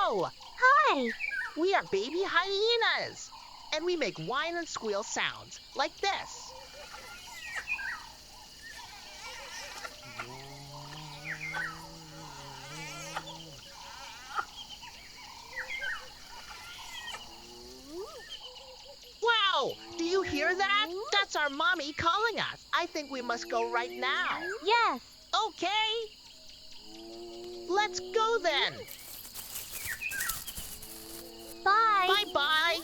Hello! Hi! We are baby hyenas, and we make whine and squeal sounds like this. Wow! Do you hear that? That's our mommy calling us. I think we must go right now. Yes! Okay. Let's go then. Bye! Bye-bye.